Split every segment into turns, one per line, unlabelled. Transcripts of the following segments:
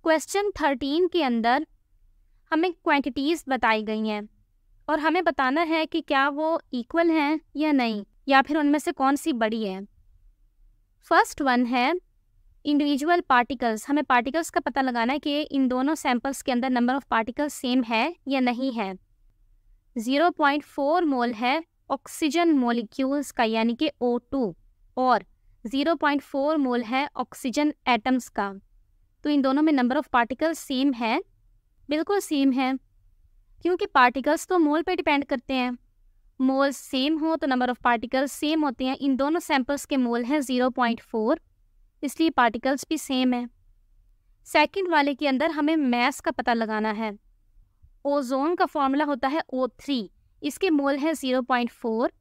Question 13 के अंदर हमें क्वांटिटीज़ बताई गई हैं और हमें बताना है कि क्या वो इक्वल हैं या नहीं, या फिर उनमें से कौन सी बड़ी है। फर्स्ट वन है इंडिविजुअल पार्टिकल्स। हमें पार्टिकल्स का पता लगाना है कि इन दोनों सैंपल्स के अंदर नंबर ऑफ पार्टिकल्स सेम है या नहीं है। 0.4 मोल है ऑक्सीजन मॉलिक्यूल्स का यानी कि O2 और 0.4 मोल है ऑक्सीजन एटम्स का। तो इन दोनों में नंबर ऑफ पार्टिकल्स सेम है, बिल्कुल सेम है, क्योंकि पार्टिकल्स तो मोल पे डिपेंड करते हैं। मोल सेम हो तो नंबर ऑफ पार्टिकल्स सेम होते हैं। इन दोनों सैंपल्स के मोल हैं 0.4, इसलिए पार्टिकल्स भी सेम है। सेकंड वाले के अंदर हमें मैस का पता लगाना है। ओजोन का फॉर्मूला होता है O3, इसके मोल है 0.4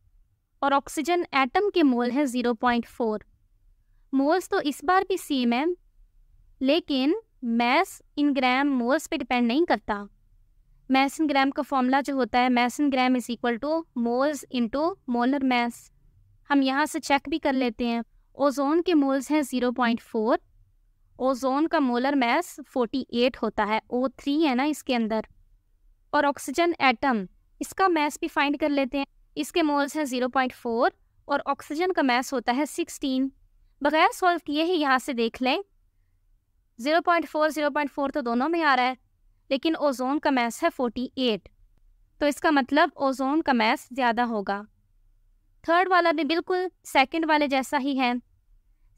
और ऑक्सीजन एटम के मोल है 0.4। मोल्स तो इस बार भी सेम है, लेकिन मैस इन ग्राम मोल्स पे डिपेंड नहीं करता। मैस इन ग्राम का फॉर्मूला जो होता है, mass in gram is equal to moles into molar mass. हम यहाँ से चेक भी कर लेते हैं। ओजोन के मोल्स हैं 0.4, ओजोन का मोलर मैस 48 होता है, O3 है ना इसके अंदर। और ऑक्सीजन एटम, इसका मैस भी फाइंड कर लेते हैं। इसके मोल्स हैं 0.4 और ऑक्सीजन का मैस होता है 16। बगैर सॉल्व किए ही यहाँ से देख लें, 0.4 तो दोनों में आ रहा है, लेकिन ओजोन का मैस है 48, तो इसका मतलब ओजोन का मैस ज़्यादा होगा। थर्ड वाला भी बिल्कुल सेकंड वाले जैसा ही है।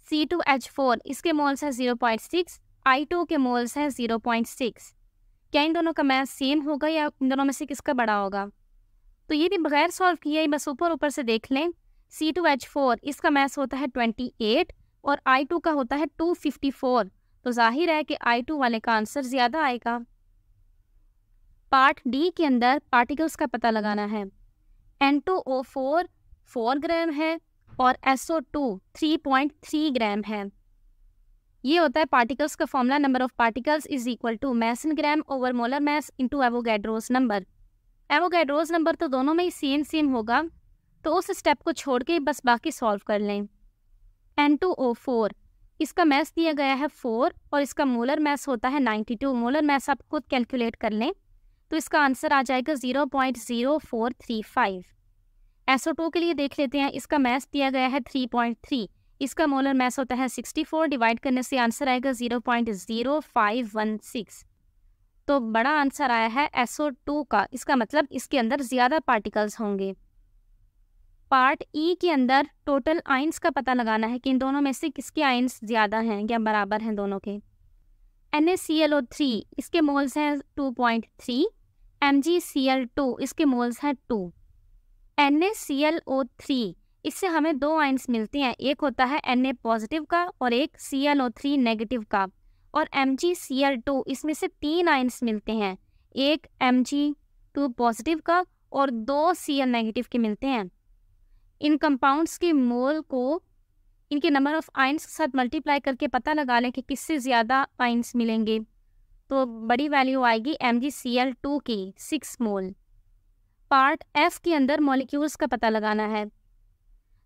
C2H4, इसके मोल्स हैं 0.6, I2 के मोल्स हैं 0.6। क्या इन दोनों का मैस सेम होगा या इन दोनों में से किसका बड़ा होगा? तो ये भी बगैर सॉल्व किए ही बस ऊपर से देख लें। C2H4, इसका मैस होता है 28 और I2 का होता है 254, तो जाहिर है कि I2 वाले का आंसर ज़्यादा आएगा। पार्ट डी के अंदर पार्टिकल्स का पता लगाना है। N2O4 4 ग्राम है और SO2 3.3 ग्राम है। ये होता है पार्टिकल्स का formula. Number of particles is equal to mass in gram over molar mass into Avogadro's number. Avogadro's number तो दोनों में ही सेम होगा, तो उस स्टेप को छोड़ के बस बाकी सॉल्व कर लें। N2O4, इसका मैस दिया गया है 4 और इसका मोलर मैस होता है 92। मोलर मैस आप खुद कैलकुलेट कर लें, तो इसका आंसर आ जाएगा 0.0435। SO2 के लिए देख लेते हैं। इसका मैस दिया गया है 3.3, इसका मोलर मैस होता है 64, डिवाइड करने से आंसर आएगा 0.0516। तो बड़ा आंसर आया है SO2 का, इसका मतलब इसके अंदर ज़्यादा पार्टिकल्स होंगे। पार्ट ई के अंदर टोटल आइंस का पता लगाना है कि इन दोनों में से किसके आइंस ज़्यादा हैं या बराबर हैं दोनों के। NaClO3, इसके मोल्स हैं 2.3, MgCl2, इसके मोल्स हैं 2। NaClO3, इससे हमें दो आइंस मिलते हैं, एक होता है Na पॉजिटिव का और एक ClO3 नेगेटिव का। और MgCl2, इसमें से 3 आइंस मिलते हैं, एक Mg2 पॉजिटिव का और 2 Cl नेगेटिव के मिलते हैं। इन कंपाउंड्स के मोल को इनके नंबर ऑफ आइंस के साथ मल्टीप्लाई करके पता लगा लें कि किससे ज़्यादा आइंस मिलेंगे, तो बड़ी वैल्यू आएगी MgCl2 की 6 मोल। पार्ट एफ के अंदर मॉलिक्यूल्स का पता लगाना है।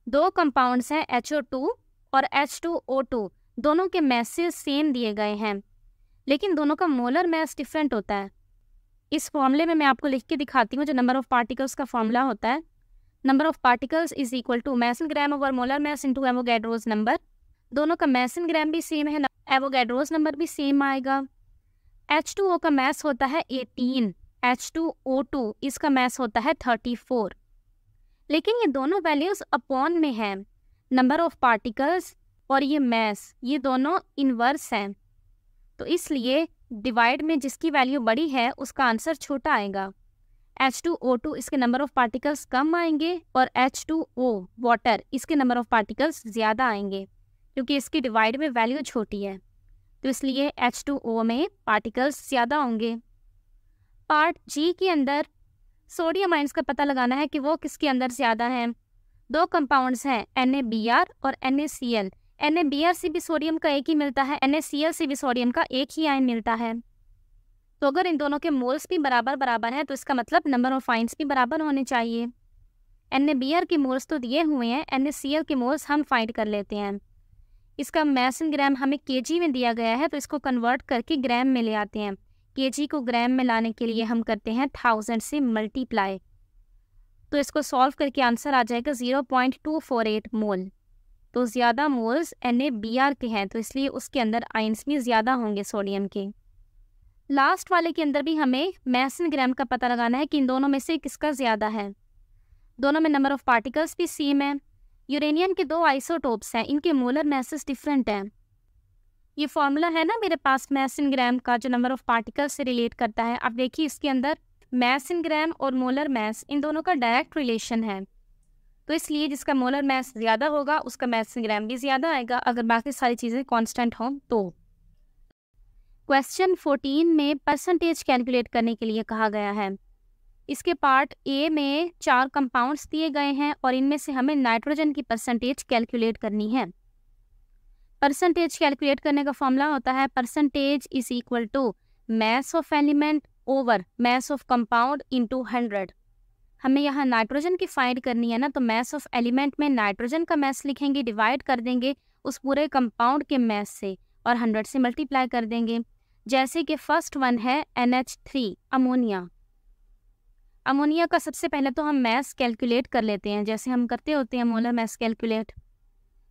दो कंपाउंड्स हैं HO2 और H2O2, दोनों के मैसेज सेम दिए गए हैं, लेकिन दोनों का मोलर मैस डिफरेंट होता है। इस फॉर्मूले में मैं आपको लिख के दिखाती हूँ जो नंबर ऑफ पार्टिकल्स का फॉर्मूला होता है। Number of particles is equal to mass in gram over molar mass into Avogadro's number. दोनों का मैस इन ग्राम भी सेम है, एवोगैड्रोस नंबर भी सेम आएगा। H2O का मैस होता है 18, H2O2 इसका मैस होता है 34, लेकिन ये दोनों वैल्यूज़ अपॉन में हैं। नंबर ऑफ पार्टिकल्स और ये मैस, ये दोनों इनवर्स हैं, तो इसलिए डिवाइड में जिसकी वैल्यू बड़ी है उसका आंसर छोटा आएगा। H2O2, इसके नंबर ऑफ पार्टिकल्स कम आएंगे और H2O वाटर, इसके नंबर ऑफ पार्टिकल्स ज़्यादा आएंगे, क्योंकि इसकी डिवाइड में वैल्यू छोटी है, तो इसलिए H2O में पार्टिकल्स ज़्यादा होंगे। पार्ट जी के अंदर सोडियम आइंस का पता लगाना है कि वो किसके अंदर ज़्यादा हैं। दो कंपाउंड्स हैं NaBr और NaCl। NaBr से भी सोडियम का एक ही मिलता है, NaCl से भी सोडियम का एक ही आयन मिलता है। तो अगर इन दोनों के मोल्स भी बराबर हैं तो इसका मतलब नंबर ऑफ आइंस भी बराबर होने चाहिए। NaBr के मोल्स तो दिए हुए हैं, NaCl के मोल्स हम फाइंड कर लेते हैं। इसका मैस इन ग्राम हमें केजी में दिया गया है, तो इसको कन्वर्ट करके ग्राम में ले आते हैं। केजी को ग्राम में लाने के लिए हम करते हैं 1000 से मल्टीप्लाई, तो इसको सॉल्व करके आंसर आ जाएगा 0.248 मोल। तो ज़्यादा मोल्स NaBr के हैं, तो इसलिए उसके अंदर आयंस भी ज़्यादा होंगे सोडियम के। लास्ट वाले के अंदर भी हमें मैस इन ग्राम का पता लगाना है कि इन दोनों में से किसका ज़्यादा है। दोनों में नंबर ऑफ पार्टिकल्स भी सेम है। यूरेनियम के 2 आइसोटोप्स हैं, इनके मोलर मैसेस डिफरेंट हैं। ये फॉर्मूला है ना मेरे पास मैस इन ग्राम का, जो नंबर ऑफ पार्टिकल्स से रिलेट करता है। अब देखिए इसके अंदर मैस इन ग्राम और मोलर मैस इन दोनों का डायरेक्ट रिलेशन है, तो इसलिए जिसका मोलर मैस ज़्यादा होगा उसका मैस इन ग्राम भी ज़्यादा आएगा, अगर बाकी सारी चीज़ें कांस्टेंट हों तो। क्वेश्चन 14 में परसेंटेज कैलकुलेट करने के लिए कहा गया है। इसके पार्ट ए में 4 कंपाउंड्स दिए गए हैं और इनमें से हमें नाइट्रोजन की परसेंटेज कैलकुलेट करनी है। परसेंटेज कैलकुलेट करने का फॉर्मूला होता है percentage is equal to mass of element over mass of compound into 100। हमें यहाँ नाइट्रोजन की फाइंड करनी है ना, तो मैस ऑफ एलिमेंट में नाइट्रोजन का मैस लिखेंगे, डिवाइड कर देंगे उस पूरे कंपाउंड के मैस से और 100 से मल्टीप्लाई कर देंगे। जैसे कि फर्स्ट वन है NH3 अमोनिया। अमोनिया का सबसे पहले तो हम मैस कैलकुलेट कर लेते हैं, जैसे हम करते होते हैं मोलर मैस कैलकुलेट।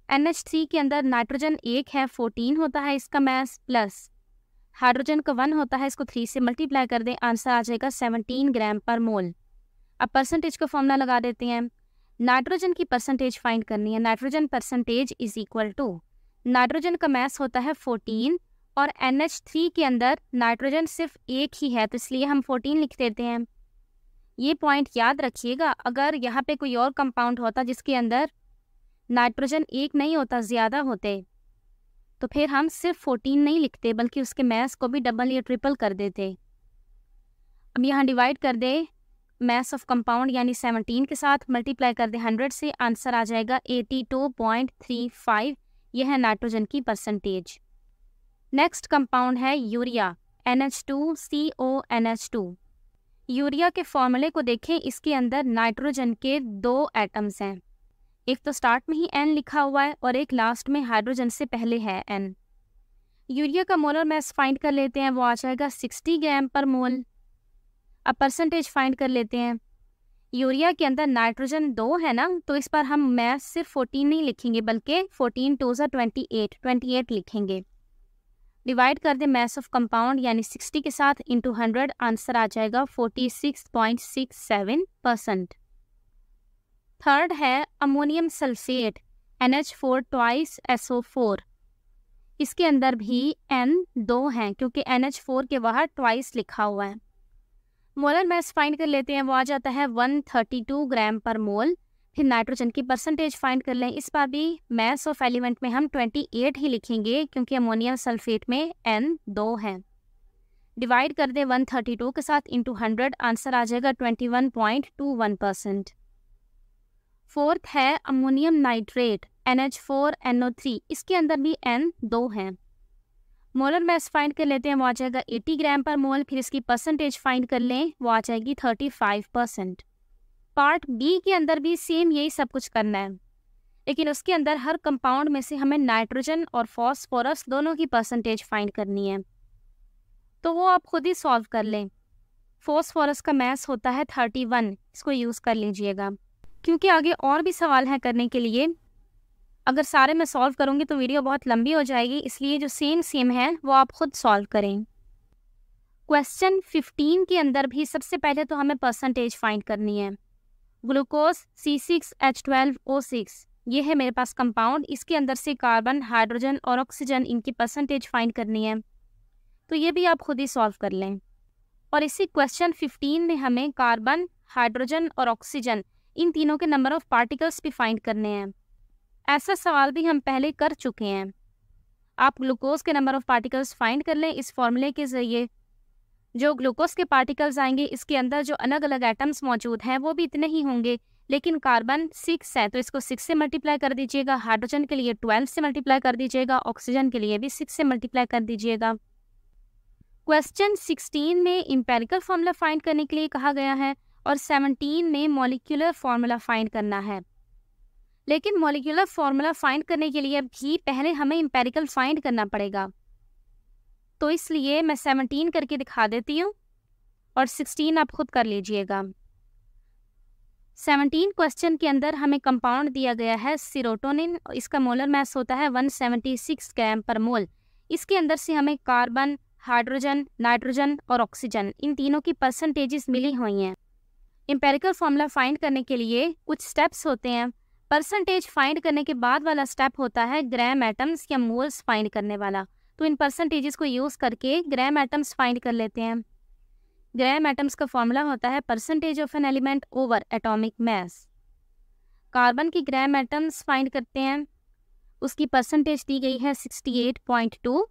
NH3 के अंदर नाइट्रोजन 1 है, 14 होता है इसका मैस, प्लस हाइड्रोजन का 1 होता है, इसको 3 से मल्टीप्लाई कर दें, आंसर आ जाएगा 17 ग्राम पर मोल। अब परसेंटेज का फॉर्मूला लगा देते हैं। नाइट्रोजन की परसेंटेज फाइंड करनी है। Nitrogen percentage is equal to, nitrogen का मैस होता है 14 और NH3 के अंदर नाइट्रोजन सिर्फ 1 ही है, तो इसलिए हम 14 लिख देते हैं। ये पॉइंट याद रखिएगा, अगर यहाँ पे कोई और कंपाउंड होता जिसके अंदर नाइट्रोजन 1 नहीं होता, ज़्यादा होते, तो फिर हम सिर्फ 14 नहीं लिखते बल्कि उसके मैस को भी डबल या ट्रिपल कर देते। अब यहाँ डिवाइड कर दे मैस ऑफ कंपाउंड यानी 17 के साथ, मल्टीप्लाई कर दे 100 से, आंसर आ जाएगा 82.35। यह है नाइट्रोजन की परसेंटेज। नेक्स्ट कंपाउंड है यूरिया, NH2CONH2। यूरिया के फॉर्मूले को देखें, इसके अंदर नाइट्रोजन के 2 एटम्स हैं, एक तो स्टार्ट में ही N लिखा हुआ है और एक लास्ट में हाइड्रोजन से पहले है N। यूरिया का मोलर मैस फाइंड कर लेते हैं, वो आ जाएगा 60 ग्राम पर मोल। अब परसेंटेज फाइंड कर लेते हैं। यूरिया के अंदर नाइट्रोजन 2 है ना, तो इस पर हम मैस सिर्फ 14 नहीं लिखेंगे बल्कि 14 2 28 लिखेंगे। डिवाइड कर दे मैस ऑफ कंपाउंड यानी 60 के साथ इंटू 100, आंसर आ जाएगा 46.67%। थर्ड है ammonium sulphate, NH4 twice SO4। इसके अंदर भी N 2 हैं क्योंकि NH4 के बाहर ट्वाइस लिखा हुआ है। मोलर मैस फाइंड कर लेते हैं, वो आ जाता है 132 ग्राम पर मोल। फिर नाइट्रोजन की परसेंटेज फाइंड कर लें, इस बार भी मैस ऑफ एलिमेंट में हम 28 ही लिखेंगे क्योंकि अमोनियम सल्फेट में N 2 है। डिवाइड कर दे 132 के साथ इंटू 100, आंसर आ जाएगा 21.21%। फोर्थ है अमोनियम नाइट्रेट, NH4NO3। इसके अंदर भी N 2 है। मोलर मैस फाइंड कर लेते हैं, वो आ जाएगा 80 ग्राम पर मोल। फिर इसकी परसेंटेज फाइंड कर लें, वो आ जाएगी 35%। पार्ट बी के अंदर भी सेम यही सब कुछ करना है, लेकिन उसके अंदर हर कंपाउंड में से हमें नाइट्रोजन और फॉस्फोरस दोनों की परसेंटेज फाइंड करनी है, तो वो आप खुद ही सॉल्व कर लें। फॉस्फोरस का मैस होता है 31, इसको यूज़ कर लीजिएगा क्योंकि आगे और भी सवाल हैं करने के लिए। अगर सारे मैं सॉल्व करूँगी तो वीडियो बहुत लंबी हो जाएगी, इसलिए जो सेम है वो आप खुद सॉल्व करें। क्वेश्चन 15 के अंदर भी सबसे पहले तो हमें परसेंटेज फाइंड करनी है। ग्लूकोज C6H12O6, ये है मेरे पास कंपाउंड। इसके अंदर से कार्बन, हाइड्रोजन और ऑक्सीजन, इनकी परसेंटेज फाइंड करनी है, तो ये भी आप खुद ही सॉल्व कर लें। और इसी क्वेश्चन 15 में हमें कार्बन, हाइड्रोजन और ऑक्सीजन, इन तीनों के नंबर ऑफ पार्टिकल्स भी फाइंड करने हैं। ऐसा सवाल भी हम पहले कर चुके हैं। आप ग्लूकोज के नंबर ऑफ पार्टिकल्स फाइंड कर लें इस फॉर्मूले के ज़रिए। जो ग्लूकोज के पार्टिकल्स आएंगे, इसके अंदर जो अलग अलग एटम्स मौजूद हैं वो भी इतने ही होंगे, लेकिन कार्बन 6 है तो इसको 6 से मल्टीप्लाई कर दीजिएगा, हाइड्रोजन के लिए 12 से मल्टीप्लाई कर दीजिएगा, ऑक्सीजन के लिए भी 6 से मल्टीप्लाई कर दीजिएगा। क्वेश्चन 16 में इंपेरिकल फार्मूला फाइंड करने के लिए कहा गया है और 17 में मॉलिक्यूलर फार्मूला फाइंड करना है। लेकिन मॉलिक्यूलर फॉर्मूला फाइंड करने के लिए भी पहले हमें एम्पेरिकल फाइंड करना पड़ेगा। तो इसलिए मैं 17 करके दिखा देती हूँ और 16 आप खुद कर लीजिएगा। 17 क्वेश्चन के अंदर हमें कंपाउंड दिया गया है सीरोटोनिन। इसका मोलर मास होता है 176 ग्राम पर मोल। इसके अंदर से हमें कार्बन, हाइड्रोजन, नाइट्रोजन और ऑक्सीजन, इन तीनों की परसेंटेजेस मिली हुई हैं। एम्पेरिकल फॉर्मूला फाइंड करने के लिए कुछ स्टेप्स होते हैं। परसेंटेज फाइंड करने के बाद वाला स्टेप होता है ग्राम एटम्स या मोल्स फाइंड करने वाला। तो इन परसेंटेजेस को यूज़ करके ग्राम एटम्स फाइंड कर लेते हैं। ग्राम एटम्स का फॉर्मूला होता है percentage of an element over atomic mass. Carbon की ग्राम एटम्स फाइंड करते हैं, उसकी परसेंटेज दी गई है 68.2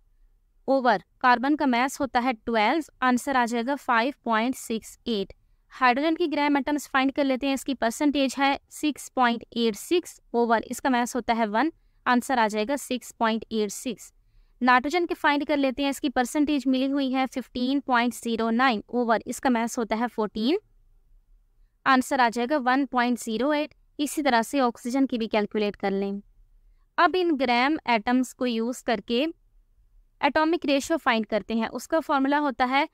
ओवर कार्बन का मास होता है 12, आंसर आ जाएगा 5.68। हाइड्रोजन की ग्राम एटम्स फाइंड कर लेते हैं, इसकी परसेंटेज है 6.86 ओवर इसका मास होता है 1, आंसर आ जाएगा 6.86। नाइट्रोजन के फाइंड कर लेते हैं, इसकी परसेंटेज मिली हुई है 15.09 ओवर इसका मास होता है 14, आंसर आ जाएगा 1.08। इसी तरह से ऑक्सीजन की भी कैलकुलेट कर लें। अब इन ग्राम एटम्स को यूज़ करके एटॉमिक रेशियो फाइंड करते हैं। उसका फॉर्मूला होता है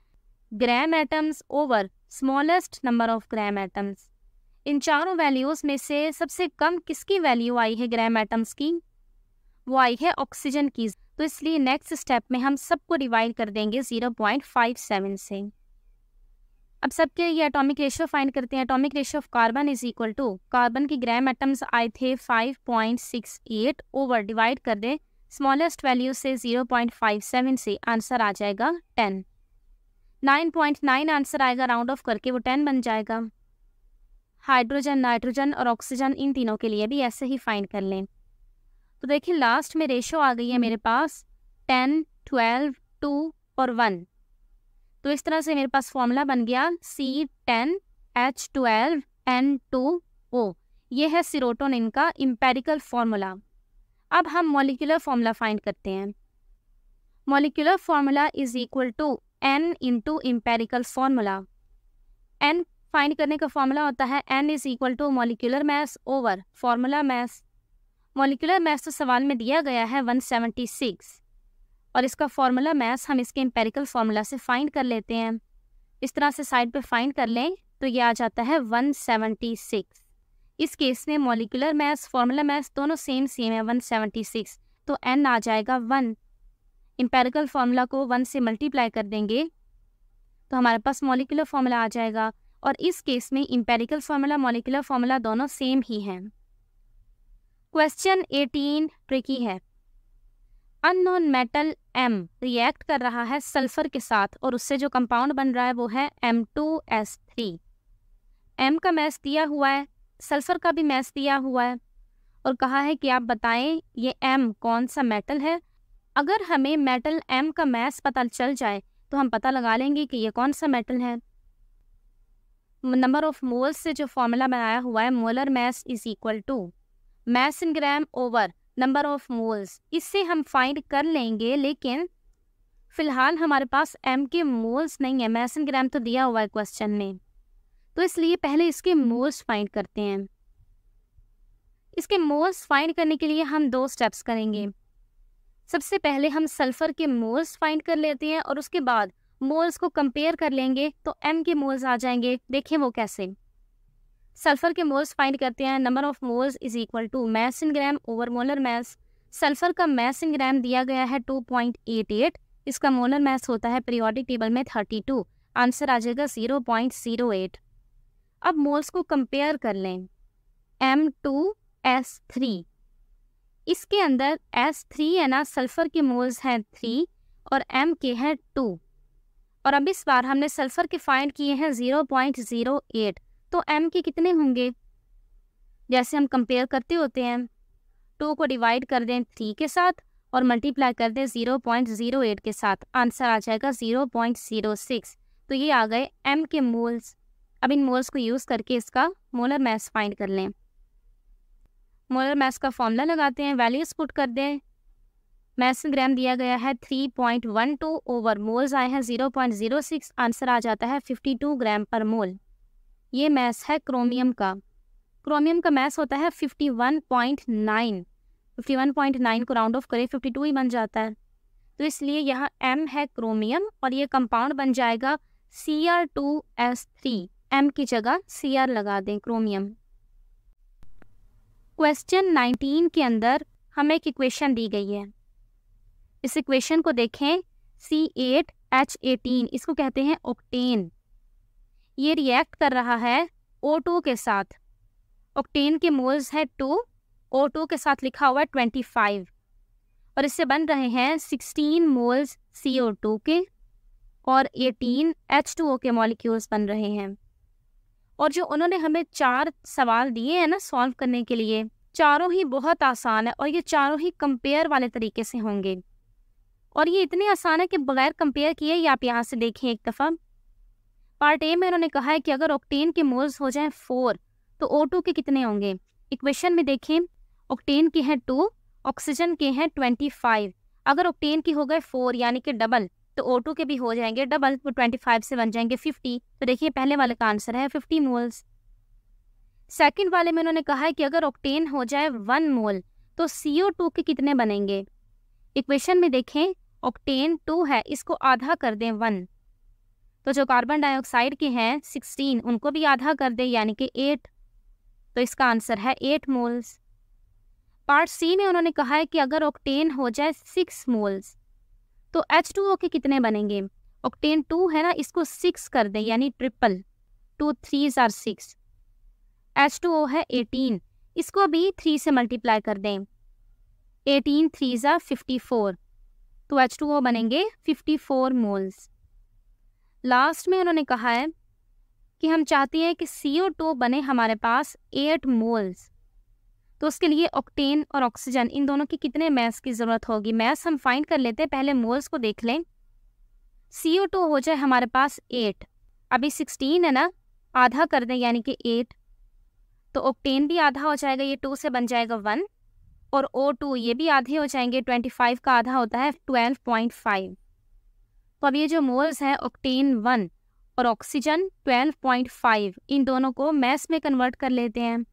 gram atoms over smallest number of gram atoms. इन चारों वैल्यूज़ में से सबसे कम किसकी वैल्यू आई है ग्राम एटम्स की? वो आई है ऑक्सीजन की। तो इसलिए नेक्स्ट स्टेप में हम सबको डिवाइड कर देंगे 0.57 से। अब सबके ये एटॉमिक रेशियो फाइंड करते हैं। Atomic ratio of carbon is equal to, carbon की ग्राम एटम्स आए थे 5.68 ओवर डिवाइड कर दें स्मॉलेस्ट वैल्यू से 0.57 से, आंसर आ जाएगा 10। 9.9 आंसर आएगा, राउंड ऑफ करके वो 10 बन जाएगा। हाइड्रोजन, नाइट्रोजन और ऑक्सीजन, इन तीनों के लिए भी ऐसे ही फाइंड कर लें। तो देखिए लास्ट में रेशो आ गई है मेरे पास 10, 12, 2 और 1। तो इस तरह से मेरे पास फॉर्मूला बन गया C10H12N2O। ये है सीरोटोनिन का एम्पेरिकल फॉर्मूला। अब हम मॉलिक्यूलर फॉर्मूला फाइंड करते हैं। Molecular formula is equal to N into empirical formula. N find करने का फॉर्मूला होता है N is equal to molecular mass over formula mass. Molecular mass तो सवाल में दिया गया है 176 और इसका फॉर्मूला मास हम इसके एम्पेरिकल फॉर्मूला से फाइंड कर लेते हैं। इस तरह से साइड पे फाइंड कर लें तो ये आ जाता है 176। इस केस में मॉलिक्यूलर मास, फॉर्मूला मास दोनों सेम है 176, तो N आ जाएगा 1। एम्पेरिकल फॉर्मूला को 1 से मल्टीप्लाई कर देंगे तो हमारे पास मॉलिक्यूलर फॉर्मूला आ जाएगा। और इस केस में एम्पेरिकल फॉर्मूला, मॉलिक्यूलर फॉर्मूला दोनों सेम ही हैं। क्वेश्चन 18 ट्रिकी है। अननोन मेटल M रिएक्ट कर रहा है सल्फर के साथ और उससे जो कंपाउंड बन रहा है वो है M2S3। M का मैस दिया हुआ है, सल्फर का भी मैस दिया हुआ है और कहा है कि आप बताएं ये M कौन सा मेटल है। अगर हमें मेटल M का मैस पता चल जाए तो हम पता लगा लेंगे कि ये कौन सा मेटल है। नंबर ऑफ मोल्स से जो फॉर्मूला बनाया हुआ है molar mass is equal to mass in gram over number of moles, इससे हम फाइंड कर लेंगे। लेकिन फिलहाल हमारे पास M के मोल्स नहीं है, मास इन ग्राम तो दिया हुआ है क्वेश्चन में, तो इसलिए पहले इसके मोल्स फाइंड करते हैं। इसके मोल्स फाइंड करने के लिए हम 2 स्टेप्स करेंगे। सबसे पहले हम सल्फर के मोल्स फाइंड कर लेते हैं और उसके बाद मोल्स को कंपेयर कर लेंगे तो M के मोल्स आ जाएंगे। देखें वो कैसे। सल्फर के मोल्स फाइंड करते हैं। Number of moles is equal to mass in gram over molar mass. Sulphur का मास इन ग्राम दिया गया है 2.88, इसका मोलर मास होता है पीरियोडिक टेबल में 32, आंसर आ जाएगा 0.08। अब मोल्स को कंपेयर कर लें। M2S3, इसके अंदर S3 है ना, सल्फर के मोल्स हैं 3 और M के हैं 2। और अब इस बार हमने सल्फर के फाइंड किए हैं 0.08, तो M के कितने होंगे? जैसे हम कंपेयर करते होते हैं, 2 को डिवाइड कर दें 3 के साथ और मल्टीप्लाई कर दें 0.08 के साथ, आंसर आ जाएगा 0.06। तो ये आ गए M के मोल्स। अब इन मोल्स को यूज़ करके इसका मोलर मास फाइंड कर लें। मोलर मास का फॉर्मूला लगाते हैं, वैल्यूज पुट कर दें। मास इन ग्राम दिया गया है 3.12 ओवर मोल्स आए हैं 0.06, आंसर आ जाता है 52 ग्राम पर मोल। ये मास है क्रोमियम का। क्रोमियम का मास होता है 51.9, 51.9 को राउंड ऑफ करें 52 ही बन जाता है। तो इसलिए यहाँ M है क्रोमियम और ये कंपाउंड बन जाएगा Cr2s3। M की जगह Cr लगा दें, क्रोमियम। क्वेश्चन 19 के अंदर हमें एक इक्वेशन दी गई है। इस इक्वेशन को देखें, C8H18, इसको कहते हैं ऑक्टेन। ये रिएक्ट कर रहा है O2 के साथ। ऑक्टेन के मोल्स है 2, O2 के साथ लिखा हुआ है 25, और इससे बन रहे हैं 16 मोल्स CO2 के और 18 H2O के मॉलिक्यूल्स बन रहे हैं। और जो उन्होंने हमें 4 सवाल दिए हैं ना सॉल्व करने के लिए, चारों ही बहुत आसान है और ये चारों ही कंपेयर वाले तरीके से होंगे। और ये इतने आसान है कि बगैर कंपेयर किए ही आप यहाँ से देखें एक दफ़ा। पार्ट ए में उन्होंने कहा है कि अगर ऑक्टेन के मोल्स हो जाएं 4 तो O2 के कितने होंगे। इक्वेशन में देखें, ऑक्टेन के हैं 2, ऑक्सीजन के हैं 25। अगर ऑक्टेन की हो गए 4 यानी कि डबल, तो O2 के भी हो जाएंगे डबल, तो 25 से बन जाएंगे 50। तो देखिए पहले वाले का आंसर है 50 मोल्स। सेकंड वाले में उन्होंने कहा है कि अगर ऑक्टेन हो जाए 1 मोल तो CO2 के कितने बनेंगे। इक्वेशन में देखें, ऑक्टेन 2 है, इसको आधा कर दें 1, तो जो कार्बन डाइऑक्साइड के हैं 16 उनको भी आधा कर दें यानी कि 8, तो इसका आंसर है 8 मोल्स। पार्ट सी में उन्होंने कहा है कि अगर ऑक्टेन हो जाए 6 मोल्स तो H2O के कितने बनेंगे। ऑक्टेन 2 है ना, इसको 6 कर दें यानी ट्रिपल, 2 3s are 6। H2O है 18, इसको भी 3 से मल्टीप्लाई कर दें, 18 3s are 54, तो H2O बनेंगे 54 मोल्स। लास्ट में उन्होंने कहा है कि हम चाहते हैं कि CO2 बने हमारे पास 8 मोल्स, तो उसके लिए ऑक्टेन और ऑक्सीजन इन दोनों की कितने मैस की ज़रूरत होगी। मैस हम फाइंड कर लेते हैं, पहले मोल्स को देख लें। CO2 हो जाए हमारे पास 8, अभी 16 है ना, आधा कर दें यानी कि 8, तो ऑक्टेन भी आधा हो जाएगा, ये 2 से बन जाएगा 1, और O2 ये भी आधे हो जाएंगे, 25 का आधा होता है 12.5। तो अब ये जो मोल्स हैं ऑक्टेन 1 और ऑक्सीजन 12.5, इन दोनों को मैस में कन्वर्ट कर लेते हैं।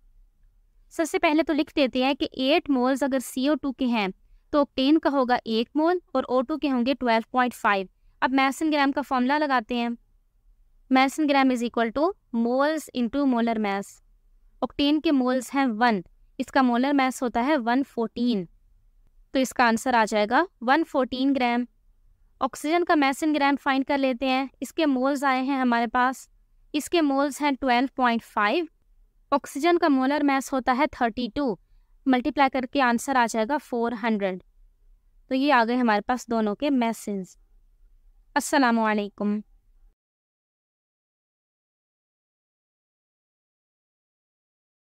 सबसे पहले तो लिख देते हैं कि 8 मोल्स अगर CO2 के हैं तो ऑक्टेन का होगा 1 मोल और O2 के होंगे 12.5। अब मैसन ग्राम का फॉर्मूला लगाते हैं। Mass in gram is equal to moles into molar mass. Octane के मोल्स हैं 1, इसका मोलर मैस होता है 114, तो इसका आंसर आ जाएगा 114 ग्राम। ऑक्सीजन का मैसन ग्राम फाइंड कर लेते हैं। इसके मोल्स आए हैं हमारे पास, इसके मोल्स हैं 12.5, ऑक्सीजन का मोलर मैस होता है 32, मल्टीप्लाई करके आंसर आ जाएगा 400। तो ये आ गए हमारे पास दोनों के मैसेज। अस्सलामु अलैकुम।